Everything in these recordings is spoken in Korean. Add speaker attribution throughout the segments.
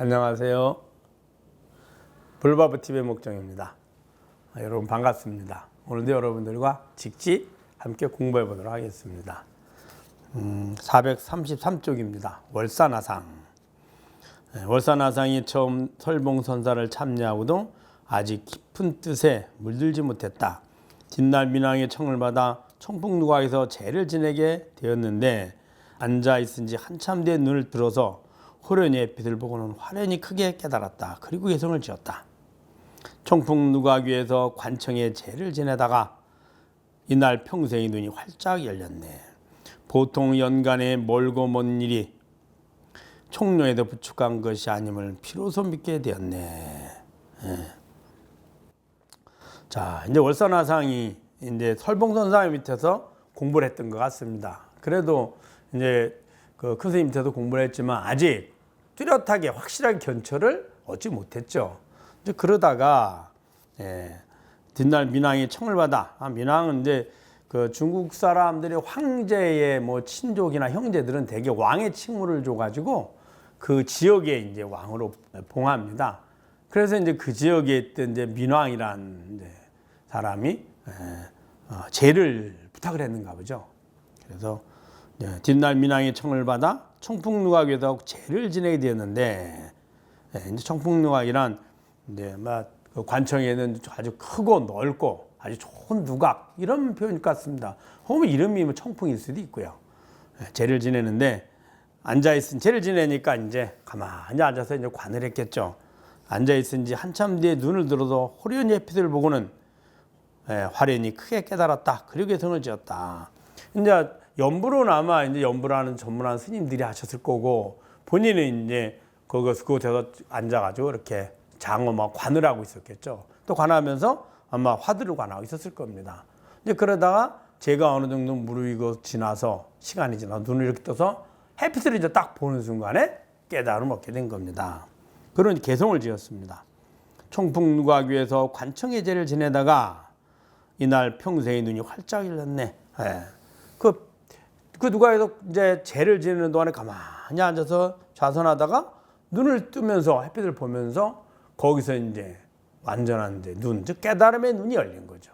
Speaker 1: 안녕하세요. 불바보TV의 목정입니다. 여러분 반갑습니다. 오늘도 여러분들과 직지 함께 공부해 보도록 하겠습니다. 433쪽입니다. 월사나상. 월사나상이 처음 설봉선사를 참여하고도 아직 깊은 뜻에 물들지 못했다. 뒷날 민왕의 청을 받아 청풍누각에서 제를 지내게 되었는데 앉아있은 지 한참 된 눈을 들어서 호련히 햇빛을 보고는 화련히 크게 깨달았다. 그리고 개성을 지었다. 청풍누각 위에서 관청에 제를 지내다가 이날 평생의 눈이 활짝 열렸네. 보통 연간에 멀고 먼 일이 총명에도 부축한 것이 아님을 비로소 믿게 되었네. 자, 이제 월사나상이 이제 설봉선사 밑에서 공부를 했던 것 같습니다. 그래도 이제 그 큰 스님 밑에서 공부를 했지만 아직 뚜렷하게 확실하게 견처를 얻지 못했죠. 이제 그러다가 뒷날 민왕이 청을 받아. 민왕은 이제 그 중국 사람들이 황제의 뭐 친족이나 형제들은 대개 왕의 칭호를 줘가지고 그 지역에 이제 왕으로 봉합니다. 그래서 이제 그 지역에 있던 이제 민왕이란 이제 사람이 제를 부탁을 했는가 보죠. 그래서 뒷날 민왕이 청을 받아 청풍누각 위에다 제를 지내게 되었는데, 이제 청풍누각이란 이제 막 그 관청에는 아주 크고 넓고 아주 좋은 누각 이런 표현 같습니다. 혹은 이름이 뭐 청풍일 수도 있고요. 제를 지내는데 앉아있은 제를 지내니까 이제 가만히 앉아서 이제 관을 했겠죠. 앉아있은 지 한참 뒤에 눈을 들어서 호련히 햇빛을 보고는 화련히 크게 깨달았다. 그리고 개성을 지었다. 이제 연부로는 이제 연부라는 전문한 스님들이 하셨을 거고 본인은 이제 그곳에서 앉아가지고 이렇게 장어 막 관을 하고 있었겠죠. 또 관하면서 아마 화두를 관하고 있었을 겁니다. 이제 그러다가 제가 어느 정도 무르익어 지나서 시간이 지나 눈을 이렇게 떠서 햇빛을 이제 딱 보는 순간에 깨달음을 얻게 된 겁니다. 그런 개성을 지었습니다. 청풍누각 위에서 관청의 제를 지내다가 이날 평생의 눈이 활짝 열렸네. 그 누가에서 이제 제를 지내는 동안에 가만히 앉아서 좌선하다가 눈을 뜨면서 햇빛을 보면서 거기서 이제 완전한 이제 눈, 즉 깨달음의 눈이 열린 거죠.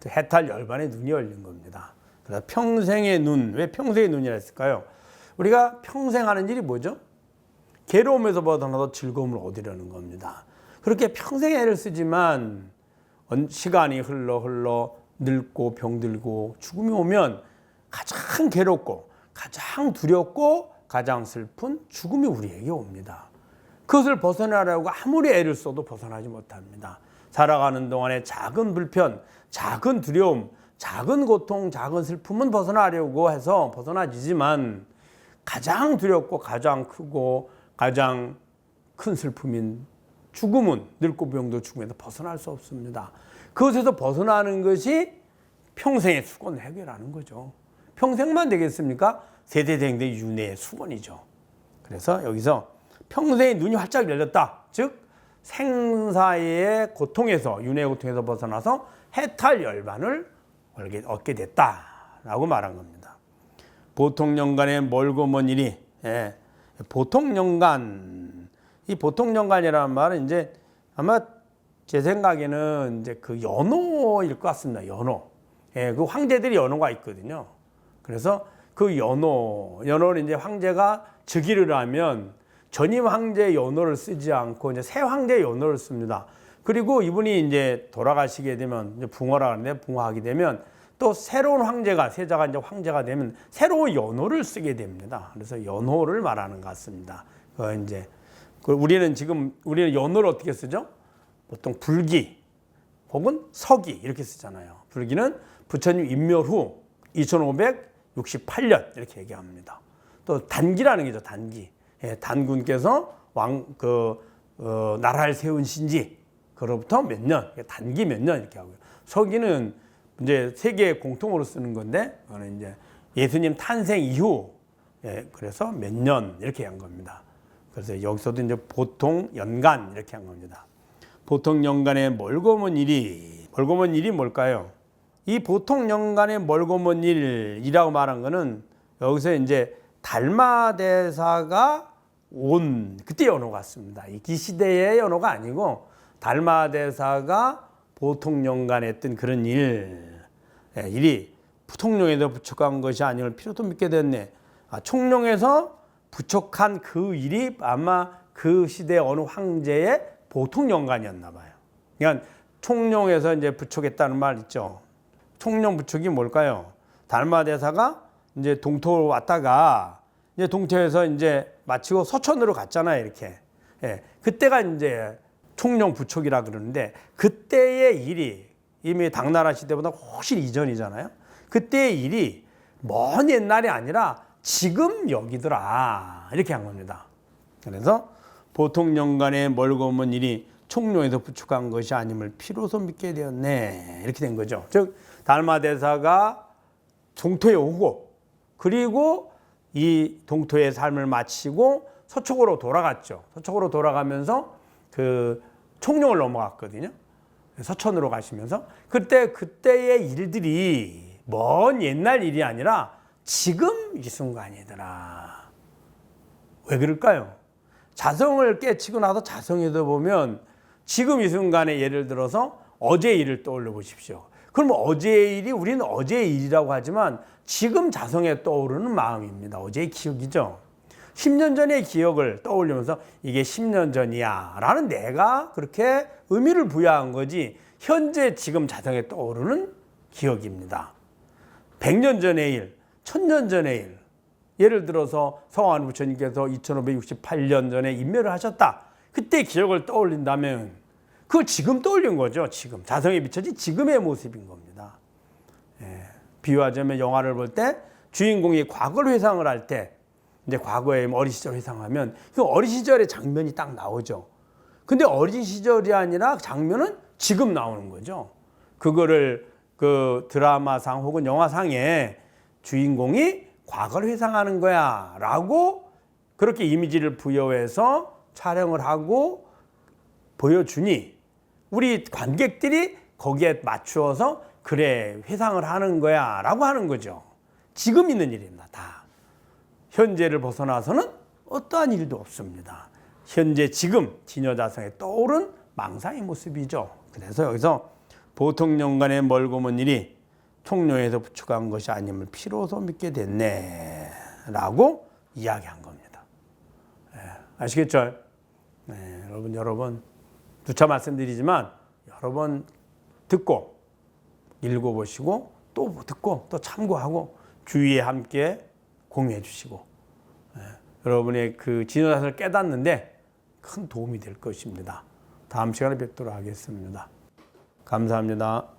Speaker 1: 해탈 열반의 눈이 열린 겁니다. 그래서 평생의 눈, 왜 평생의 눈이라 했을까요? 우리가 평생 하는 일이 뭐죠? 괴로움에서 벗어나서 즐거움을 얻으려는 겁니다. 그렇게 평생 애를 쓰지만 시간이 흘러 늙고 병들고 죽음이 오면 가장 괴롭고 가장 두렵고 가장 슬픈 죽음이 우리에게 옵니다. 그것을 벗어나려고 아무리 애를 써도 벗어나지 못합니다. 살아가는 동안에 작은 불편, 작은 두려움, 작은 고통, 작은 슬픔은 벗어나려고 해서 벗어나지만 가장 두렵고 가장 크고 가장 큰 슬픔인 죽음은 늙고 병도 죽음에서 벗어날 수 없습니다. 그것에서 벗어나는 것이 평생의 수곤을 해결하는 거죠. 평생만 되겠습니까? 세대대행대 윤회의 수건이죠. 그래서 여기서 평생의 눈이 활짝 열렸다. 즉 생사의 고통에서 윤회의 고통에서 벗어나서 해탈 열반을 얻게 됐다라고 말한 겁니다. 보통 연간에 멀고 먼 일이 보통 연간, 이 보통 연간이라는 말은 이제 아마 제 생각에는 이제 그 연호일 것 같습니다. 연호. 그 황제들이 연호가 있거든요. 그래서 그 연호를 이제 황제가 즉위를 하면 전임 황제의 연호를 쓰지 않고 이제 새 황제의 연호를 씁니다. 그리고 이분이 이제 돌아가시게 되면 이제 붕어라 하는데 붕어하게 되면 또 새로운 황제가 세자가 이제 황제가 되면 새로운 연호를 쓰게 됩니다. 그래서 연호를 말하는 것 같습니다. 우리는 연호를 어떻게 쓰죠? 보통 불기 혹은 서기 이렇게 쓰잖아요. 불기는 부처님 인멸 후 2568년 이렇게 얘기합니다. 또 단기라는 게죠. 단기. 단군께서 나라를 세운 신지 그로부터 몇 년, 단기 몇 년 이렇게 하고요. 서기는 이제 세계 공통으로 쓰는 건데 그거는 이제 예수님 탄생 이후 그래서 몇 년 이렇게 한 겁니다. 그래서 여기서도 이제 보통 연간 이렇게 한 겁니다. 보통 연간에 멀고 먼 일이 뭘까요? 이 보통 연간의 멀고 먼 일이라고 말한 거는 여기서 이제 달마대사가 온 그때 연호 같습니다. 이 시대의 연호가 아니고 달마대사가 보통령간 했던 그런 일이 부통령에서 부촉한 것이 아니올 필요도 믿게 됐네. 총령에서 부촉한 그 일이 아마 그 시대 어느 황제의 보통령관이었나 봐요. 그러니까 총령에서 이제 부촉했다는 말 있죠. 총령 부촉이 뭘까요? 달마대사가 이제 동토로 왔다가 이제 동토에서 이제 마치고 서천으로 갔잖아요, 이렇게. 예, 그때가 이제 총령 부촉이라 그러는데 그때의 일이 이미 당나라 시대보다 훨씬 이전이잖아요. 그때의 일이 먼 옛날이 아니라 지금 여기더라 이렇게 한 겁니다. 그래서 보통령간의 멀고 먼 일이 총령에서 부축한 것이 아님을 피로소 믿게 되었네 이렇게 된 거죠. 즉 달마대사가 동토에 오고 그리고 이 동토의 삶을 마치고 서촉으로 돌아갔죠. 서촉으로 돌아가면서 그 총령을 넘어갔거든요. 서천으로 가시면서 그때의 일들이 먼 옛날 일이 아니라 지금 이 순간이더라. 왜 그럴까요? 자성을 깨치고 나서 자성에서 보면 지금 이 순간에 예를 들어서 어제의 일을 떠올려 보십시오. 그럼 어제의 일이 우리는 어제의 일이라고 하지만 지금 자성에 떠오르는 마음입니다. 어제의 기억이죠. 10년 전의 기억을 떠올리면서 이게 10년 전이야 라는 내가 그렇게 의미를 부여한 거지 현재 지금 자성에 떠오르는 기억입니다. 100년 전의 일, 1000년 전의 일, 예를 들어서 성환 부처님께서 2568년 전에 인멸을 하셨다. 그때 기억을 떠올린다면 그걸 지금 떠올린 거죠. 지금 자성에 비춰진 지금의 모습인 겁니다. 예, 비유하자면 영화를 볼 때 주인공이 과거를 회상을 할 때 이제 과거에 어린 시절 회상하면 그 어린 시절의 장면이 딱 나오죠. 근데 어린 시절이 아니라 장면은 지금 나오는 거죠. 그거를 그 드라마상 혹은 영화상에 주인공이 과거를 회상하는 거야 라고 그렇게 이미지를 부여해서 촬영을 하고 보여주니 우리 관객들이 거기에 맞추어서 그래 회상을 하는 거야 라고 하는 거죠. 지금 있는 일입니다. 다. 현재를 벗어나서는 어떠한 일도 없습니다. 현재 지금 진여자성에 떠오른 망상의 모습이죠. 그래서 여기서 보통령간의 멀고 먼 일이 총령에서 부축한 것이 아님을 피로소 믿게 됐네 라고 이야기한 겁니다. 네, 아시겠죠? 네, 여러분 누차 말씀드리지만 여러 번 듣고 읽어보시고 또 듣고 또 참고하고 주위에 함께 공유해 주시고 여러분의 그 진여자성을 깨닫는데 큰 도움이 될 것입니다. 다음 시간에 뵙도록 하겠습니다. 감사합니다.